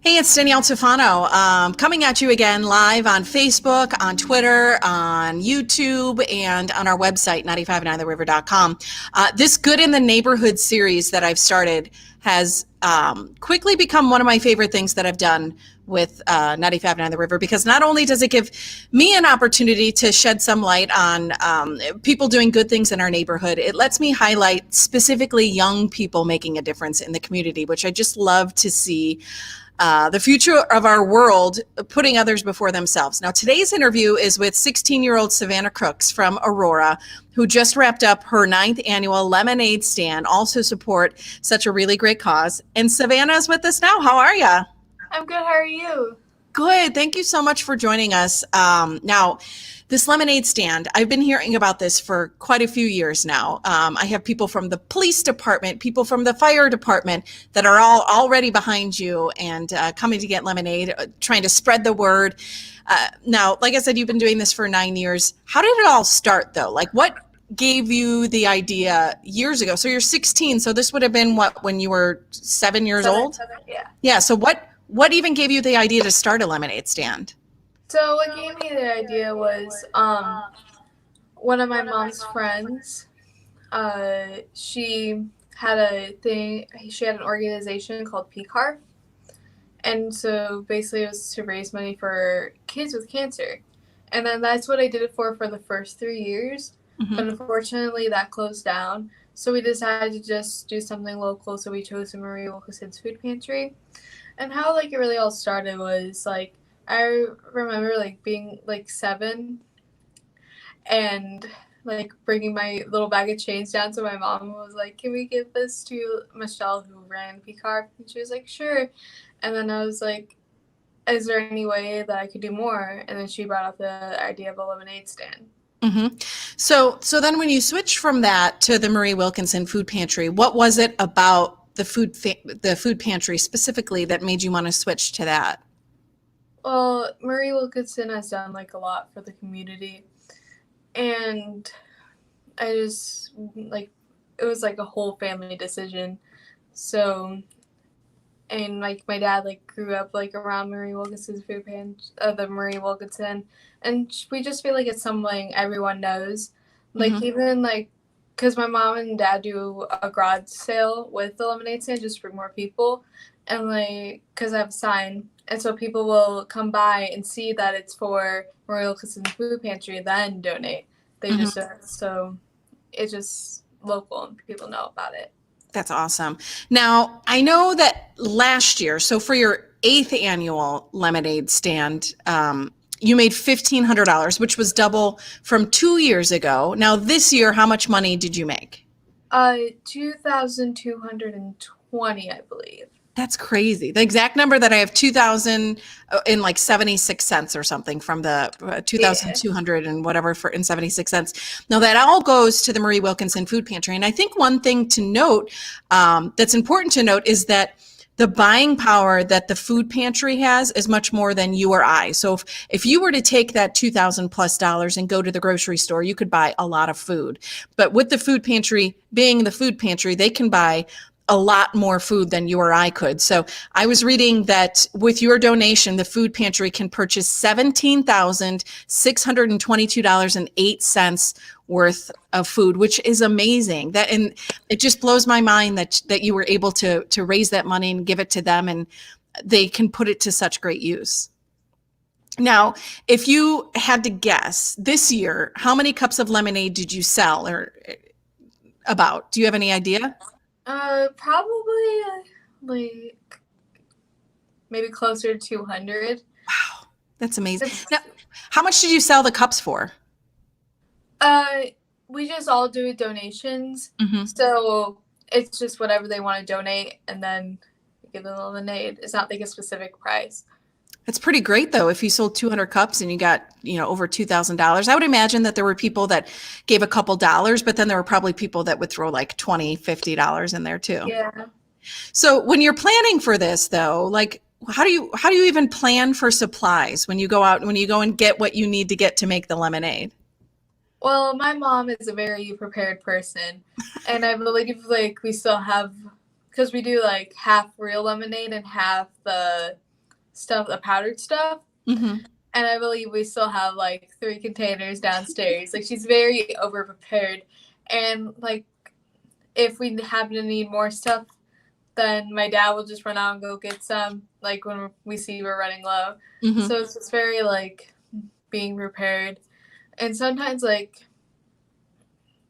Hey, it's Danielle Tufano, coming at you again live on Facebook, on Twitter, on YouTube, and on our website, 959theriver.com. This Good in the Neighborhood series that I've started has quickly become one of my favorite things that I've done with 959 The River, because not only does it give me an opportunity to shed some light on people doing good things in our neighborhood, it lets me highlight specifically young people making a difference in the community, which I just love to see. The future of our world, putting others before themselves. Now, today's interview is with 16-year-old Savannah Crooks from Aurora, who just wrapped up her 9th annual lemonade stand, also support such a really great cause. And Savannah is with us now. How are you? I'm good. How are you? Good. Thank you so much for joining us. Now, this lemonade stand, I've been hearing about this for quite a few years now. I have people from the police department, people from the fire department that are all already behind you and coming to get lemonade, trying to spread the word. Now, like I said, you've been doing this for 9 years. How did it all start, though? Like, what gave you the idea years ago? So you're 16, so this would have been what, when you were 7 years old? Yeah. Yeah. So what even gave you the idea to start a lemonade stand? So what gave me the idea was one of my mom's friends. She had a thing. She had an organization called PCAR, and so basically it was to raise money for kids with cancer. And then that's what I did it for the first 3 years. Mm-hmm. But unfortunately, that closed down. So we decided to just do something local. So we chose the Marie Wilkinson Food Pantry. And how it really all started was I remember being 7 and bringing my little bag of change down to my mom, was like, "Can we give this to Michelle who ran PCARP?" And she was like, "Sure." And then I was like, "Is there any way that I could do more?" And then she brought up the idea of a lemonade stand. Mm-hmm. So then when you switched from that to the Marie Wilkinson Food Pantry, what was it about the food pantry specifically that made you want to switch to that? Well, Marie Wilkinson has done a lot for the community, and I just it was a whole family decision. So, and my dad grew up around Marie Wilkinson's food pantry, the Marie Wilkinson, and we just feel like it's something everyone knows. Mm-hmm. Even because my mom and dad do a garage sale with the lemonade stand just for more people, and because I have a sign, and so people will come by and see that it's for Marie Wilkinson Food Pantry, then donate. They Mm-hmm. just so it's just local and people know about it. That's awesome. Now, I know that last year, so for your 8th annual lemonade stand, you made $1,500, which was double from 2 years ago. Now, this year, how much money did you make? 2,220, I believe. That's crazy. The exact number that I have, 2000 in 76 cents or something from the 2200 and whatever for in 76 cents. Now that all goes to the Marie Wilkinson Food Pantry. And I think one thing to note, that's important to note, is that the buying power that the food pantry has is much more than you or I. So if you were to take that $2,000+ and go to the grocery store, you could buy a lot of food. But with the food pantry being the food pantry, they can buy a lot more food than you or I could. So I was reading that with your donation, the food pantry can purchase $17,622.08 worth of food, which is amazing. That, and it just blows my mind that you were able to raise that money and give it to them, and they can put it to such great use. Now, if you had to guess this year, how many cups of lemonade did you sell, or about? Do you have any idea? Probably maybe closer to 200. Wow, that's amazing. Now, how much did you sell the cups for? We just all do donations, Mm-hmm. so it's just whatever they want to donate, and then we give them lemonade. It's not a specific price. It's pretty great, though, if you sold 200 cups and you got, over $2,000. I would imagine that there were people that gave a couple dollars, but then there were probably people that would throw like $20, $50 in there too. Yeah. So when you're planning for this, though, how do you even plan for supplies when you go out, when you go and get what you need to get to make the lemonade? Well, my mom is a very prepared person, and I believe we still have, because we do half real lemonade and half the stuff, the powdered stuff. Mm-hmm. And I believe we still have like 3 containers downstairs. Like, she's very over prepared. And like, if we happen to need more stuff, then my dad will just run out and go get some, like when we see we're running low. Mm-hmm. So it's just very like being prepared. And sometimes like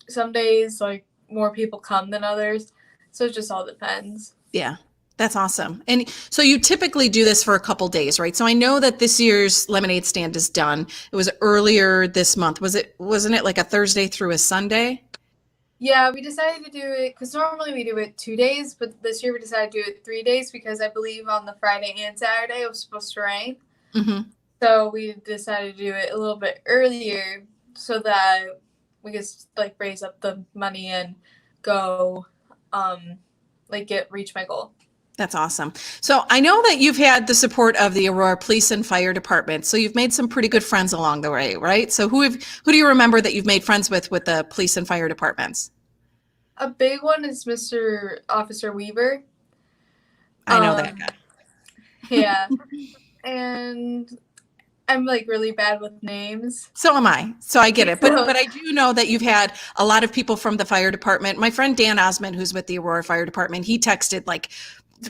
some days like more people come than others. So it just all depends. Yeah. That's awesome. And so you typically do this for a couple days, right? So I know that this year's lemonade stand is done. It was earlier this month. Wasn't it like a Thursday through a Sunday? Yeah, we decided to do it because normally we do it 2 days, but this year we decided to do it 3 days because I believe on the Friday and Saturday it was supposed to rain. Mm-hmm. So we decided to do it a little bit earlier so that we could like raise up the money and go reach my goal. That's awesome. So I know that you've had the support of the Aurora Police and Fire Department. So you've made some pretty good friends along the way, right? So who do you remember that you've made friends with the police and fire departments? A big one is Mr. Officer Weaver. I know that guy. Yeah. And I'm like really bad with names. So am I. So I get it. But I do know that you've had a lot of people from the fire department. My friend Dan Osmond, who's with the Aurora Fire Department, he texted like,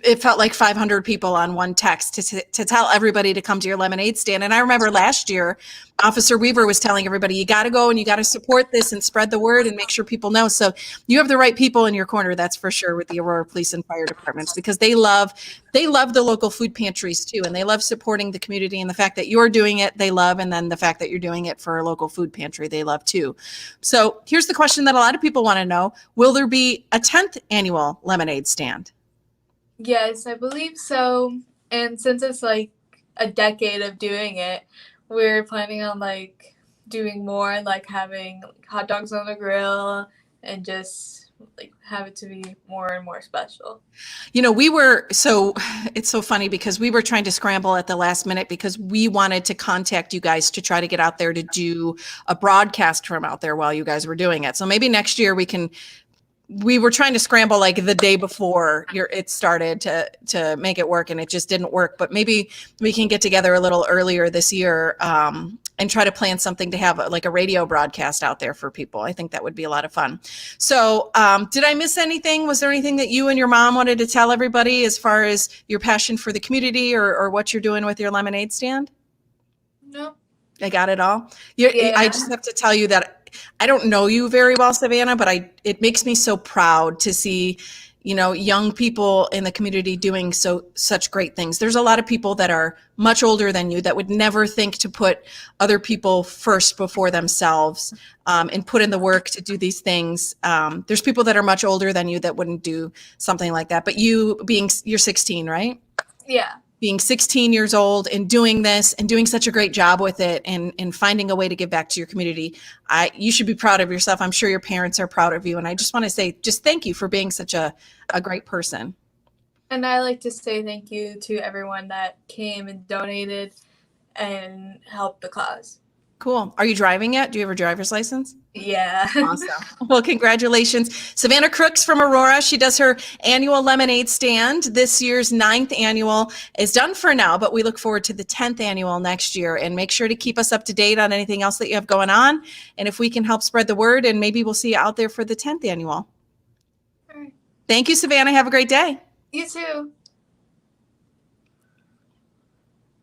it felt like 500 people on one text to tell everybody to come to your lemonade stand. And I remember last year, Officer Weaver was telling everybody, you got to go and you got to support this and spread the word and make sure people know. So you have the right people in your corner, that's for sure, with the Aurora Police and Fire Departments, because they love the local food pantries too. And they love supporting the community, and the fact that you're doing it, they love. And then the fact that you're doing it for a local food pantry, they love too. So here's the question that a lot of people want to know. Will there be a 10th annual lemonade stand? Yes, I believe so. And since it's like a decade of doing it, we're planning on like doing more, like having hot dogs on the grill and just like have it to be more and more special. You know, it's so funny because we were trying to scramble at the last minute because we wanted to contact you guys to try to get out there to do a broadcast from out there while you guys were doing it. So maybe next year we were trying to scramble like the day before it started to make it work, and it just didn't work. But maybe we can get together a little earlier this year and try to plan something to have like a radio broadcast out there for people. I think that would be a lot of fun. So did I miss anything? Was there anything that you and your mom wanted to tell everybody as far as your passion for the community or what you're doing with your lemonade stand? No. I got it all. Yeah. I just have to tell you that I don't know you very well, Savannah, but it makes me so proud to see, you know, young people in the community doing such great things. There's a lot of people that are much older than you that would never think to put other people first before themselves and put in the work to do these things. There's people that are much older than you that wouldn't do something like that. But you're 16, right? Yeah. Being 16 years old and doing this and doing such a great job with it and finding a way to give back to your community, you should be proud of yourself. I'm sure your parents are proud of you. And I just want to say, just thank you for being such a great person. And I like to say thank you to everyone that came and donated and helped the cause. Cool. Are you driving yet? Do you have a driver's license? Yeah. Awesome. Well, congratulations. Savannah Crooks from Aurora. She does her annual lemonade stand. This year's 9th annual is done for now, but we look forward to the 10th annual next year. And make sure to keep us up to date on anything else that you have going on. And if we can help spread the word, and maybe we'll see you out there for the 10th annual. All right. Thank you, Savannah. Have a great day. You too.